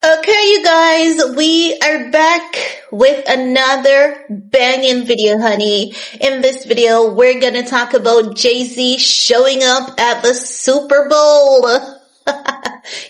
Okay, you guys, we are back with another banging video, honey. In this video, we're gonna talk about Jay-Z showing up at the Super Bowl.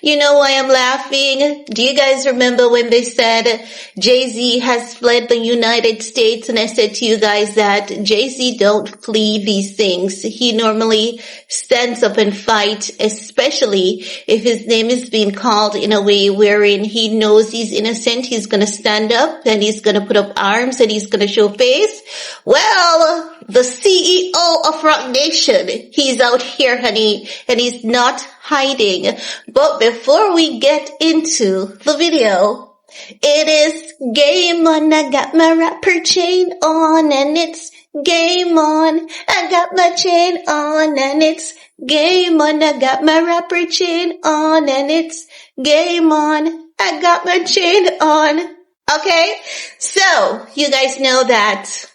You know why I'm laughing? Do you guys remember when they said Jay-Z has fled the United States? And I said to you guys that Jay-Z don't flee these things. He normally stands up and fight, especially if his name is being called in a way wherein he knows he's innocent. He's going to stand up and he's going to put up arms and he's going to show face. Well, the CEO of Roc Nation, he's out here, honey, and he's not hiding. But before we get into the video, it is game on. I got my rapper chain on and it's game on. I got my chain on and it's game on. I got my rapper chain on and it's game on. I got my chain on. Okay, so you guys know that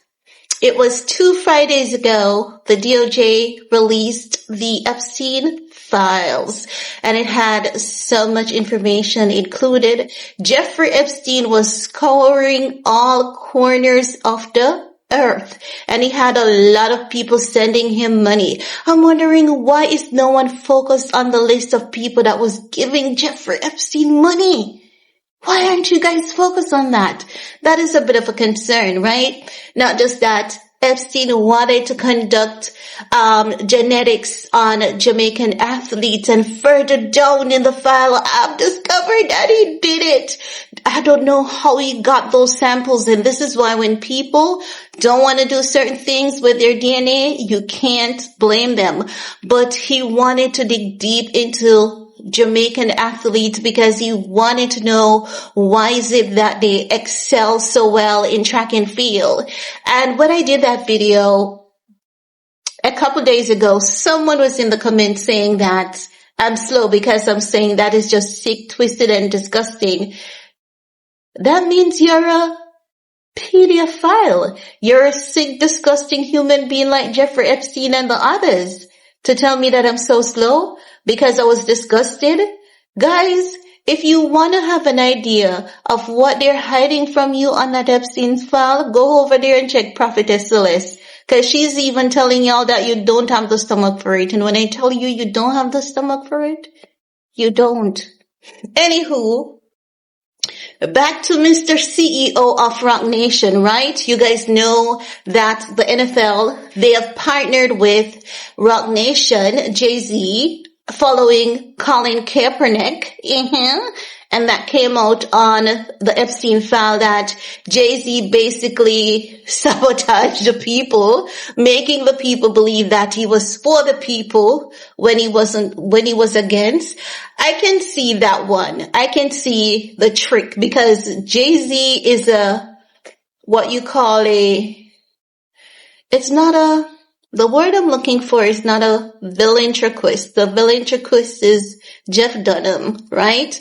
it was 2 Fridays ago, the DOJ released the Epstein files, and it had so much information included. Jeffrey Epstein was scouring all corners of the earth, and he had a lot of people sending him money. I'm wondering, why is no one focused on the list of people that was giving Jeffrey Epstein money? Why aren't you guys focused on that? That is a bit of a concern, right? Not just that Epstein wanted to conduct genetics on Jamaican athletes, and further down in the file, I've discovered that he did it. I don't know how he got those samples, and this is why when people don't want to do certain things with their DNA, you can't blame them. But he wanted to dig deep into Jamaican athletes because he wanted to know why is it that they excel so well in track and field. And when I did that video a couple days ago, someone was in the comments saying that I'm slow because I'm saying that is just sick, twisted, and disgusting. That means you're a pedophile. You're a sick, disgusting human being like Jeffrey Epstein and the others. To tell me that I'm so slow because I was disgusted? Guys, if you want to have an idea of what they're hiding from you on that Epstein file, go over there and check Prophetess Celeste. Because she's even telling y'all that you don't have the stomach for it. And when I tell you you don't have the stomach for it, you don't. Anywho, back to Mr. CEO of Roc Nation, right? You guys know that the NFL, they have partnered with Roc Nation, Jay-Z, following Colin Kaepernick. And that came out on the Epstein file that Jay-Z basically sabotaged the people, making the people believe that he was for the people when he was against. I can see that one. I can see the trick because Jay-Z is the word I'm looking for is not a ventriloquist. The ventriloquist is Jeff Dunham, right?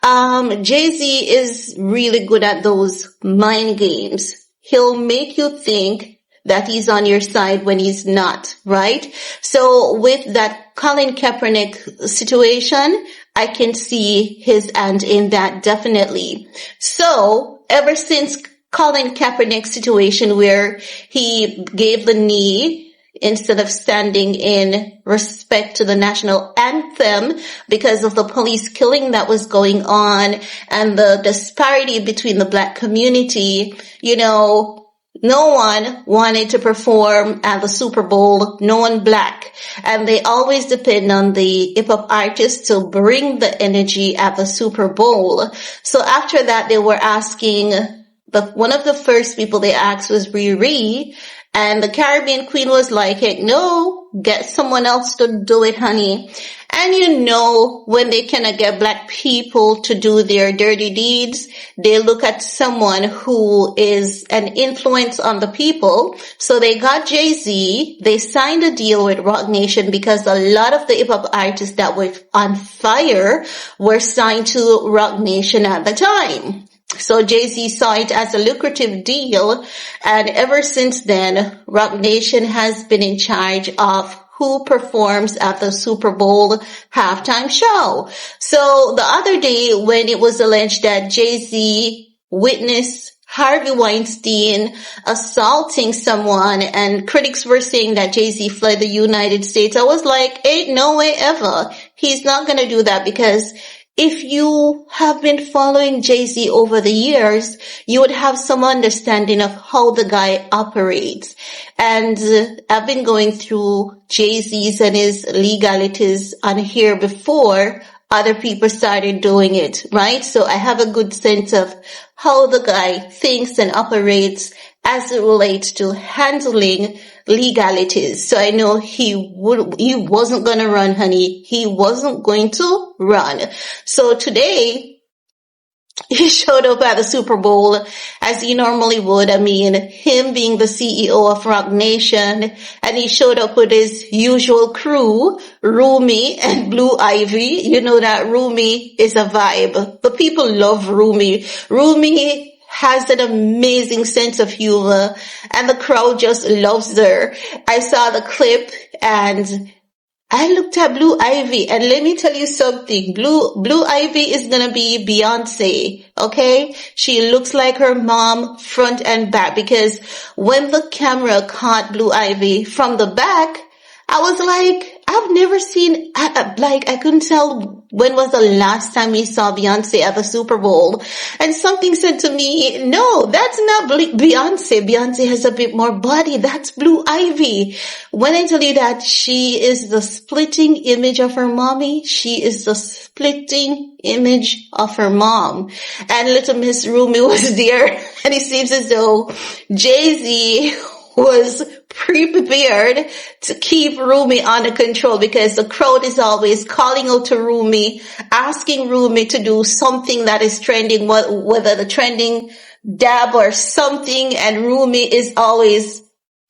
Jay-Z is really good at those mind games. He'll make you think that he's on your side when he's not, right? So with that Colin Kaepernick situation, I can see his hand in that definitely. So ever since Colin Kaepernick's situation where he gave the knee instead of standing in respect to the national anthem because of the police killing that was going on and the disparity between the black community, no one wanted to perform at the Super Bowl, no one black. And they always depend on the hip-hop artists to bring the energy at the Super Bowl. So after that, they were asking, one of the first people they asked was Riri. And the Caribbean Queen was like, hey, no, get someone else to do it, honey. And when they cannot get black people to do their dirty deeds, they look at someone who is an influence on the people. So they got Jay-Z. They signed a deal with Roc Nation because a lot of the hip-hop artists that were on fire were signed to Roc Nation at the time. So Jay-Z saw it as a lucrative deal, and ever since then, Roc Nation has been in charge of who performs at the Super Bowl halftime show. So the other day when it was alleged that Jay-Z witnessed Harvey Weinstein assaulting someone and critics were saying that Jay-Z fled the United States, I was like, ain't no way ever. He's not going to do that, because if you have been following Jay-Z over the years, you would have some understanding of how the guy operates. And I've been going through Jay-Z's and his legalities on here before other people started doing it, right? So I have a good sense of how the guy thinks and operates as it relates to handling legalities. So I know he wasn't going to run, honey. He wasn't going to run. So today, he showed up at the Super Bowl as he normally would. I mean, him being the CEO of Roc Nation, and he showed up with his usual crew, Rumi and Blue Ivy. You know that Rumi is a vibe. The people love Rumi. Rumi has an amazing sense of humor, and the crowd just loves her. I saw the clip and I looked at Blue Ivy, and let me tell you something. Blue Ivy is gonna be Beyonce, okay? She looks like her mom front and back, because when the camera caught Blue Ivy from the back, I was like, I've never seen, I couldn't tell when was the last time we saw Beyonce at the Super Bowl. And something said to me, no, that's not Beyonce. Beyonce has a bit more body. That's Blue Ivy. When I tell you that she is the splitting image of her mommy, she is the splitting image of her mom. And little Miss Rumi was there, and it seems as though Jay-Z was pre-prepared to keep Rumi under control, because the crowd is always calling out to Rumi, asking Rumi to do something that is trending, whether the trending dab or something, and Rumi is always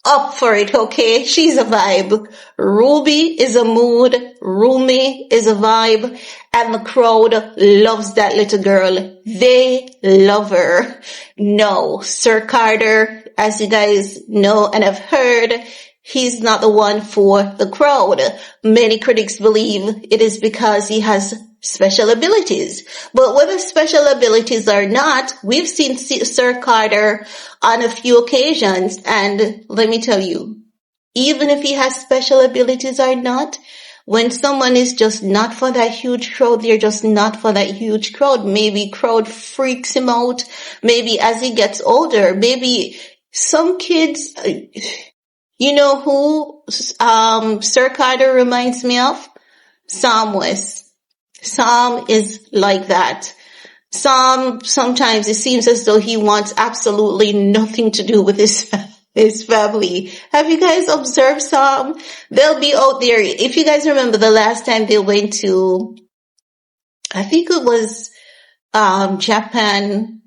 up for it, okay? She's a vibe. Ruby is a mood. Rumi is a vibe. And the crowd loves that little girl. They love her. No, Sir Carter, as you guys know and have heard, he's not the one for the crowd. Many critics believe it is because he has special abilities. But whether special abilities or not, we've seen Sir Carter on a few occasions. And let me tell you, even if he has special abilities or not, when someone is just not for that huge crowd, they're just not for that huge crowd. Maybe crowd freaks him out. Maybe as he gets older, maybe some kids, you know who Sir Carter reminds me of? Sam West. Sam is like that. Sam, sometimes it seems as though he wants absolutely nothing to do with his family. Have you guys observed Sam? They'll be out there. If you guys remember the last time they went to, I think it was Japan,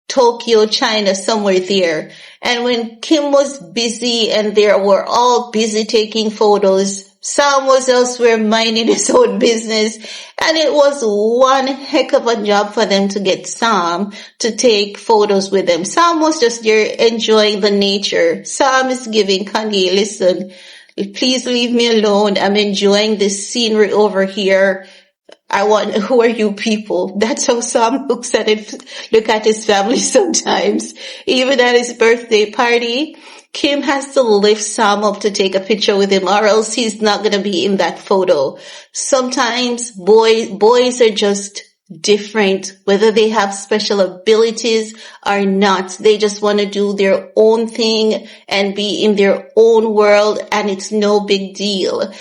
Tokyo, China, somewhere there. And when Kim was busy and they were all busy taking photos, Sam was elsewhere minding his own business, and it was one heck of a job for them to get Sam to take photos with them. Sam was just there enjoying the nature. Sam is giving Kanye, listen, please leave me alone. I'm enjoying this scenery over here. Who are you people? That's how Sam looks at it. Look at his family sometimes. Even at his birthday party, Kim has to lift Sam up to take a picture with him, or else he's not going to be in that photo. Sometimes boys are just different, whether they have special abilities or not. They just want to do their own thing and be in their own world, and it's no big deal.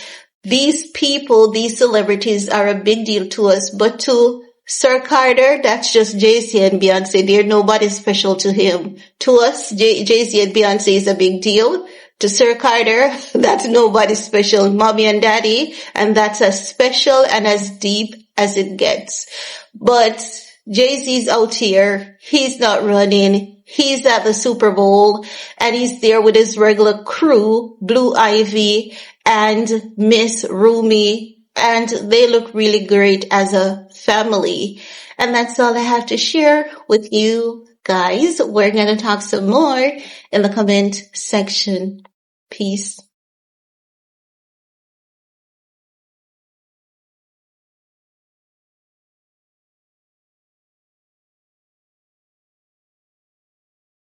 These people, these celebrities are a big deal to us, but to Sir Carter, that's just Jay-Z and Beyonce. They're nobody special to him. To us, Jay-Z and Beyonce is a big deal. To Sir Carter, that's nobody special. Mommy and daddy, and that's as special and as deep as it gets. But Jay-Z's out here. He's not running. He's at the Super Bowl, and he's there with his regular crew, Blue Ivy and Miss Rumi, and they look really great as a family. And that's all I have to share with you guys. We're going to talk some more in the comment section. Peace.